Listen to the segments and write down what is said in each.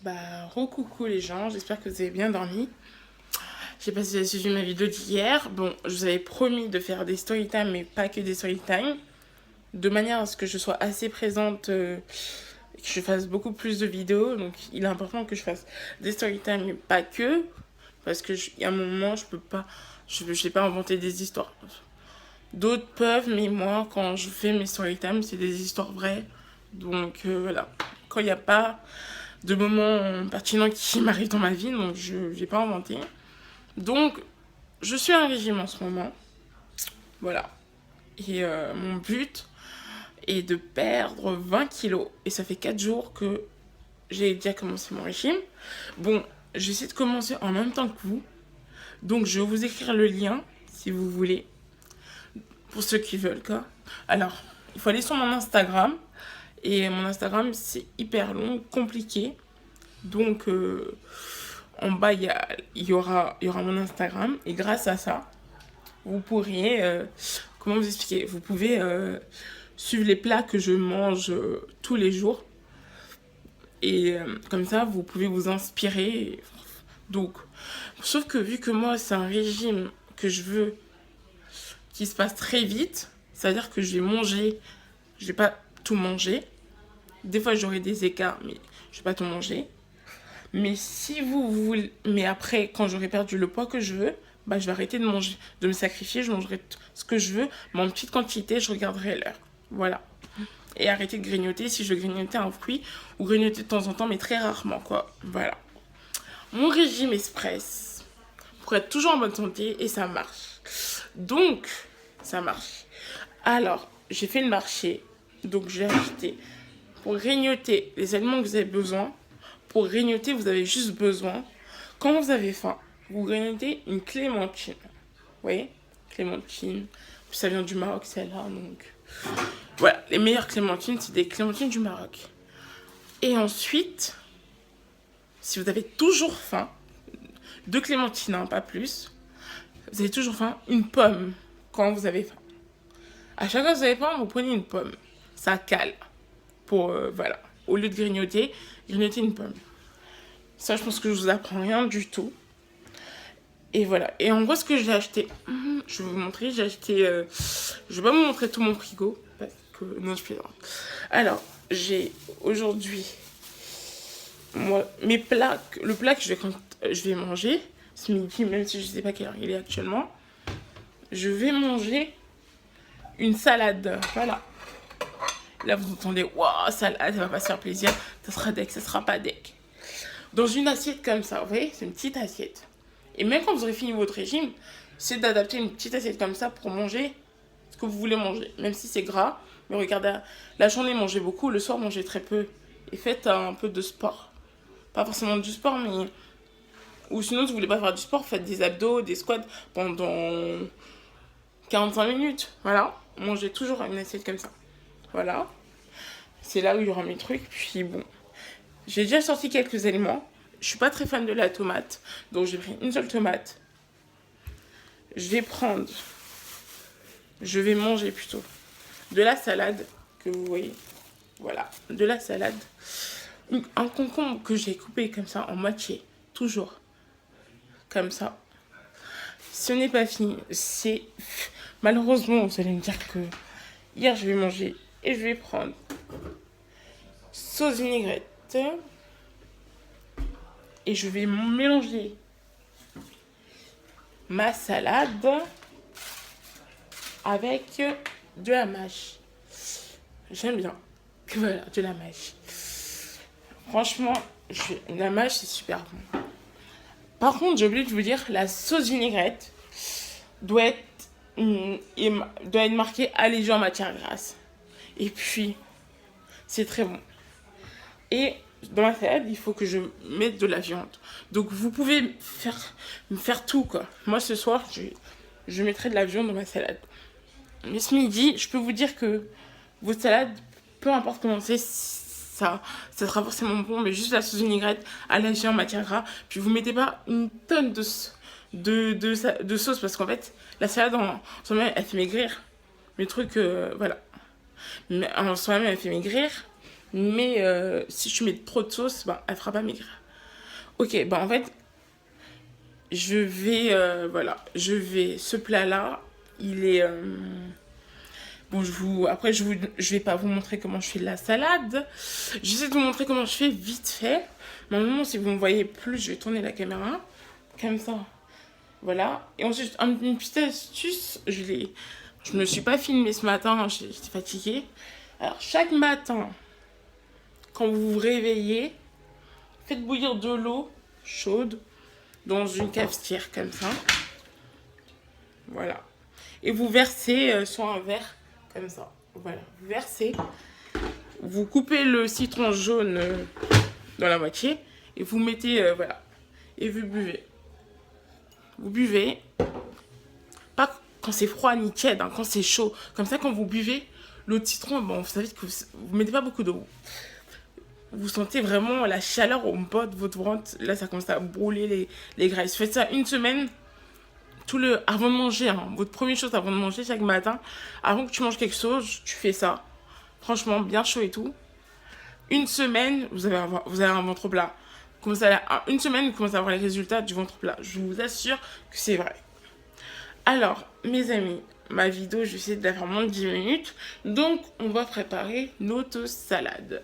Recoucou les gens, j'espère que vous avez bien dormi. Je sais pas si vous avez suivi ma vidéo d'hier. Bon, je vous avais promis de faire des story time, mais pas que des story time. De manière à ce que je sois assez présente et que je fasse beaucoup plus de vidéos. Donc, il est important que je fasse des story time, mais pas que. Parce qu'il y a un moment, je peux pas. Je sais pas inventer des histoires. D'autres peuvent, mais moi, quand je fais mes story time, c'est des histoires vraies. Donc, voilà. Quand il n'y a pas de moments pertinents qui m'arrivent dans ma vie, donc je n'ai pas inventé. Donc, je suis à un régime en ce moment. Voilà. Et mon but est de perdre 20 kilos. Et ça fait 4 jours que j'ai déjà commencé mon régime. Bon, j'essaie de commencer en même temps que vous. Donc, je vais vous écrire le lien, si vous voulez. Pour ceux qui veulent, quoi. Alors, il faut aller sur mon Instagram. Et mon Instagram, c'est hyper long, compliqué. Donc, en bas, il y aura mon Instagram. Et grâce à ça, vous pourriez... comment vous expliquer? Vous pouvez suivre les plats que je mange tous les jours. Et comme ça, vous pouvez vous inspirer. Donc, sauf que vu que moi, c'est un régime que je veux qui se passe très vite, c'est-à-dire que je vais manger, je vais pas tout manger. Des fois, j'aurai des écarts, mais je vais pas tout manger. Mais si vous voulez, mais après, quand j'aurai perdu le poids que je veux, je vais arrêter de manger, de me sacrifier, je mangerai ce que je veux, mais en petite quantité, je regarderai l'heure. Voilà. Et arrêter de grignoter si je veux grignoter un fruit ou grignoter de temps en temps, mais très rarement, quoi. Voilà. Mon régime express pour être toujours en bonne santé et ça marche. Donc, ça marche. Alors, j'ai fait le marché, donc j'ai acheté pour grignoter les aliments que vous avez besoin. Pour grignoter, vous avez juste besoin, quand vous avez faim, vous grignotez une clémentine. Vous voyez? Clémentine. Ça vient du Maroc, celle-là. Donc, voilà. Les meilleures clémentines, c'est des clémentines du Maroc. Et ensuite, si vous avez toujours faim, 2 clémentines, hein, pas plus, vous avez toujours faim, une pomme quand vous avez faim. À chaque fois que vous avez faim, vous prenez une pomme. Ça cale. Pour, voilà. Au lieu de grignoter une pomme. Ça, je pense que je vous apprends rien du tout. Et voilà. Et en gros, ce que j'ai acheté, je vais vous montrer. J'ai acheté. Je vais pas vous montrer tout mon frigo. Parce que. Non, je plaisante. Alors, j'ai aujourd'hui. Moi, mes plats. Le plat que je vais manger ce midi, même si je sais pas quelle heure il est actuellement. Je vais manger une salade. Voilà. Là, vous entendez, waouh, salade, ça va pas se faire plaisir. Ça sera deck, ça sera pas deck. Dans une assiette comme ça, vous voyez, c'est une petite assiette. Et même quand vous aurez fini votre régime, c'est d'adapter une petite assiette comme ça pour manger ce que vous voulez manger. Même si c'est gras, mais regardez, la journée mangez beaucoup, le soir mangez très peu. Et faites un peu de sport. Pas forcément du sport, mais... Ou sinon, si vous voulez pas faire du sport, faites des abdos, des squats pendant 45 minutes. Voilà, mangez toujours une assiette comme ça. Voilà. C'est là où il y aura mes trucs. Puis bon, j'ai déjà sorti quelques éléments. Je suis pas très fan de la tomate. Donc j'ai pris une seule tomate. Je vais manger plutôt de la salade que vous voyez. Voilà, de la salade. Un concombre que j'ai coupé comme ça en moitié. Toujours. Comme ça. Ce n'est pas fini. C'est... Malheureusement, vous allez me dire que hier je vais manger et je vais prendre sauce vinaigrette et je vais mélanger ma salade avec de la mâche. J'aime bien. Voilà, de la mâche. Franchement, la mâche c'est super bon. Par contre, j'ai oublié de vous dire, la sauce vinaigrette doit être marquée allégée en matière grasse. Et puis, c'est très bon. Et dans la salade, il faut que je mette de la viande. Donc, vous pouvez faire tout, quoi. Moi, ce soir, je mettrai de la viande dans ma salade. Mais ce midi, je peux vous dire que votre salade, peu importe comment c'est, ça sera forcément bon. Mais juste la sauce vinaigrette allégée en matière grasse. Puis, vous mettez pas une tonne de sauce. Parce qu'en fait, la salade, en soi-même, elle fait maigrir. Les trucs, voilà. Mais en soi-même, elle fait maigrir. Mais si tu mets trop de sauce, bah, elle fera pas maigrir. Ok, bah en fait, je vais, voilà, ce plat-là, il est... bon, je vais pas vous montrer comment je fais la salade. J'essaie de vous montrer comment je fais vite fait. Mais à un moment, si vous me voyez plus, je vais tourner la caméra. Comme ça. Voilà. Et ensuite, une petite astuce, je me suis pas filmée ce matin, j'étais fatiguée. Alors, chaque matin, quand vous vous réveillez, faites bouillir de l'eau chaude dans une cafetière comme ça. Voilà. Et vous versez sur un verre comme ça. Voilà. Vous versez. Vous coupez le citron jaune dans la moitié et vous mettez, voilà. Et vous buvez. Vous buvez. Pas quand c'est froid ni tiède, hein, quand c'est chaud. Comme ça, quand vous buvez, l'eau de citron, bon, vous savez que vous mettez pas beaucoup d'eau. Vous sentez vraiment la chaleur au bas de votre ventre. Là, ça commence à brûler les graisses. Faites ça une semaine, avant de manger. Hein, votre première chose avant de manger chaque matin, avant que tu manges quelque chose, tu fais ça. Franchement, bien chaud et tout. Une semaine, vous avez un ventre plat. Une semaine, vous commencez à avoir les résultats du ventre plat. Je vous assure que c'est vrai. Alors, mes amis, ma vidéo, je vais essayer de la faire moins de 10 minutes. Donc, on va préparer notre salade.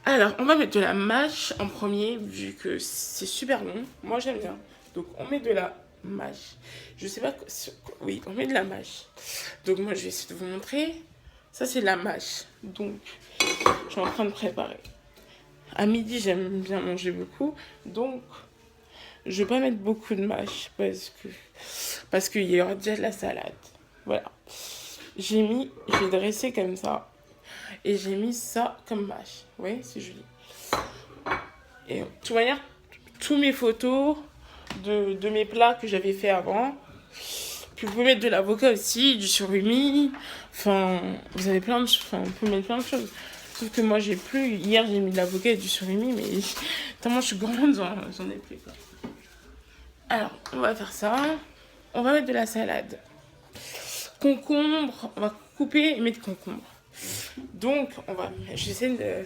Alors, on va mettre de la mâche en premier, vu que c'est super long. Moi, j'aime bien. Donc, on met de la mâche. Je sais pas... Oui, on met de la mâche. Donc, moi, je vais essayer de vous montrer. Ça, c'est de la mâche. Donc, je suis en train de préparer. À midi, j'aime bien manger beaucoup. Donc, je vais pas mettre beaucoup de mâche parce qu'il y aura déjà de la salade. Voilà. Je vais dresser comme ça. Et j'ai mis ça comme mâche. Vous voyez, c'est joli. Et de toute manière, tous mes photos de mes plats que j'avais fait avant. Puis vous pouvez mettre de l'avocat aussi, du surimi. Enfin, vous avez plein de choses. Enfin, on peut mettre plein de choses. Sauf que moi, j'ai plus. Hier, j'ai mis de l'avocat et du surimi, mais tellement je suis grande, j'en ai plus. Quoi. Alors, on va faire ça. On va mettre de la salade. Concombre, on va couper et mettre concombre. Donc, j'essaie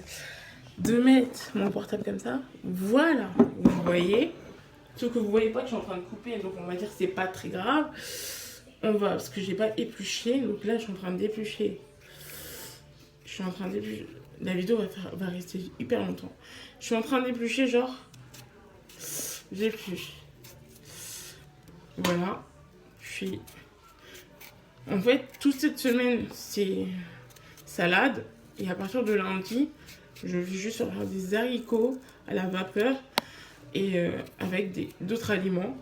de mettre mon portable comme ça. Voilà, vous voyez. Sauf que vous voyez pas que je suis en train de couper, donc on va dire que c'est pas très grave. Parce que j'ai pas épluché, donc là je suis en train d'éplucher. La vidéo va rester hyper longtemps. Je suis en train d'éplucher, genre, j'épluche. Voilà. Puis, en fait, toute cette semaine, c'est salade. Et à partir de lundi, je vais juste faire des haricots à la vapeur et avec d'autres aliments.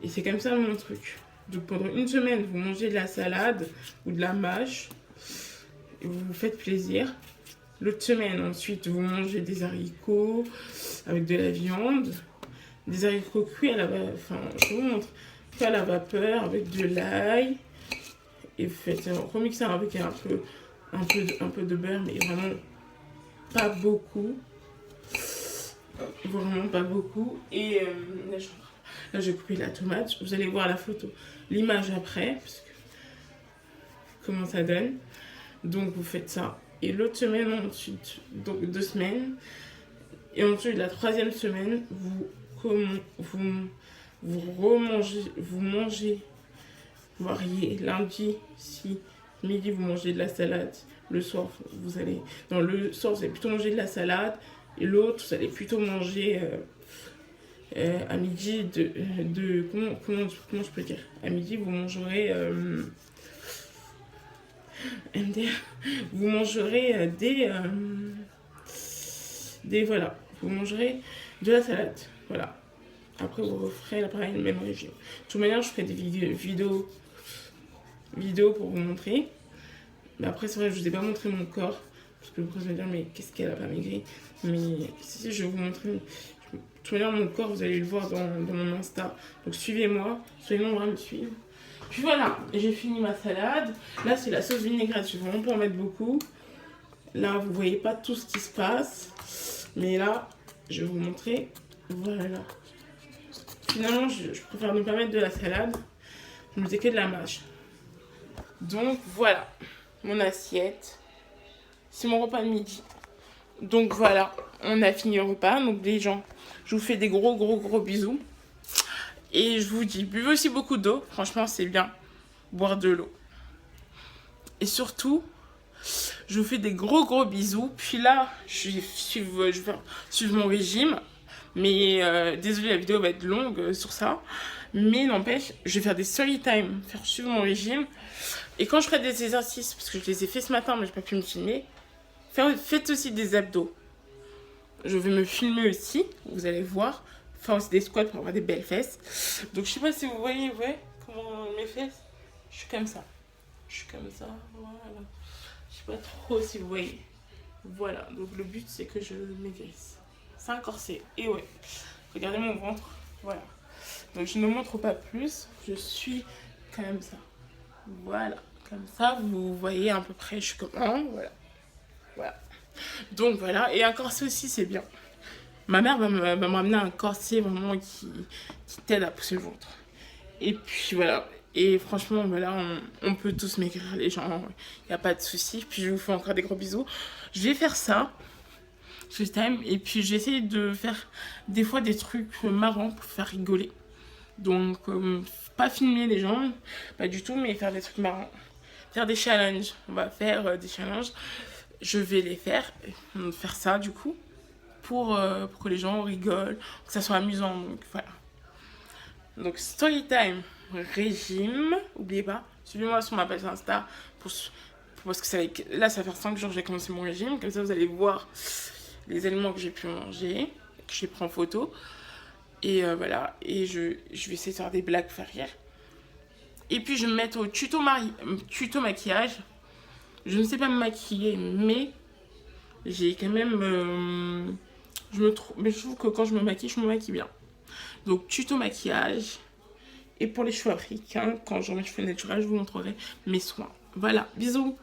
Et c'est comme ça mon truc. Donc pendant une semaine, vous mangez de la salade ou de la mâche. Et vous vous faites plaisir. L'autre semaine, ensuite, vous mangez des haricots avec de la viande. Des haricots cuits à la vapeur. Enfin, je vous montre. Cuits à la vapeur avec de l'ail. Et vous faites remixer avec un peu de beurre, mais vraiment pas beaucoup. Vraiment pas beaucoup. Et là, je vais couper la tomate. Vous allez voir la photo, l'image après, parce que comment ça donne. Donc, vous faites ça. Et l'autre semaine, ensuite, donc 2 semaines. Et ensuite, la 3e semaine, vous mangez varié. Lundi, si midi, vous mangez de la salade. Le soir, le soir, vous allez plutôt manger de la salade. Et l'autre, vous allez plutôt manger à midi comment je peux dire, à midi, vous mangerez MDR, vous mangerez voilà, vous mangerez de la salade. Voilà. Après, vous referez l'appareil le même régime. De toute manière, je ferai des vidéos pour vous montrer. Mais après, c'est vrai, je vous ai pas montré mon corps. Parce que vous allez me dire, mais qu'est-ce qu'elle a pas maigri? Mais si, je vais vous montrer. De toute manière, mon corps, vous allez le voir dans mon Insta. Donc, suivez-moi. Soyez nombreux à me suivre. Puis voilà, j'ai fini ma salade. Là, c'est la sauce vinaigrette. Je vais vraiment pas en mettre beaucoup. Là, vous voyez pas tout ce qui se passe. Mais là, je vais vous montrer. Voilà. Finalement, je préfère ne pas mettre de la salade. Je mettais que de la mâche. Donc, voilà. Mon assiette. c'est mon repas de midi. Donc voilà, on a fini le repas. Donc les gens, je vous fais des gros bisous. Et je vous dis, buvez aussi beaucoup d'eau. Franchement, c'est bien, boire de l'eau. Et surtout, je vous fais des gros bisous. Puis là, je vais suivre mon régime. Mais désolé, la vidéo va être longue sur ça. Mais n'empêche, je vais faire des story time, faire suivre mon régime. Et quand je ferai des exercices, parce que je les ai fait ce matin, mais je n'ai pas pu me filmer, faites aussi des abdos. Je vais me filmer aussi, vous allez voir. Faire aussi des squats pour avoir des belles fesses. Donc je sais pas si vous voyez, ouais, comment mes fesses. Je suis comme ça. Voilà. Je sais pas trop si vous voyez. Voilà, donc le but c'est que je maigrisse. C'est un corset, et ouais. Regardez mon ventre, voilà. Donc je ne montre pas plus, je suis comme ça. Voilà, comme ça vous voyez à peu près je suis comment, voilà. Donc voilà, et un corset aussi c'est bien. Ma mère va me ramener un corset vraiment qui t'aide à pousser le ventre. Et puis voilà, et franchement voilà, on peut tous maigrir les gens, il n'y a pas de souci. Puis je vous fais encore des gros bisous. Je vais faire ça. Et puis j'essaie de faire des fois des trucs marrants pour faire rigoler. Donc pas filmer les gens, pas du tout, mais faire des trucs marrants. Faire des challenges, on va faire des challenges. Je vais les faire ça du coup, pour que les gens rigolent, que ça soit amusant, donc voilà. Donc story time, régime, n'oubliez pas, suivez-moi sur ma page Insta, parce que là ça va faire 5 jours que j'ai commencé mon régime, comme ça vous allez voir les aliments que j'ai pu manger, que j'ai pris en photo. Et voilà, et je vais essayer de faire des blagues pour faire rire. Et puis je vais me mettre au tuto maquillage. Je ne sais pas me maquiller, mais j'ai quand même... mais je trouve que quand je me maquille bien. Donc tuto maquillage. Et pour les cheveux africains, quand j'aurai mes cheveux naturels, je vous montrerai mes soins. Voilà, bisous!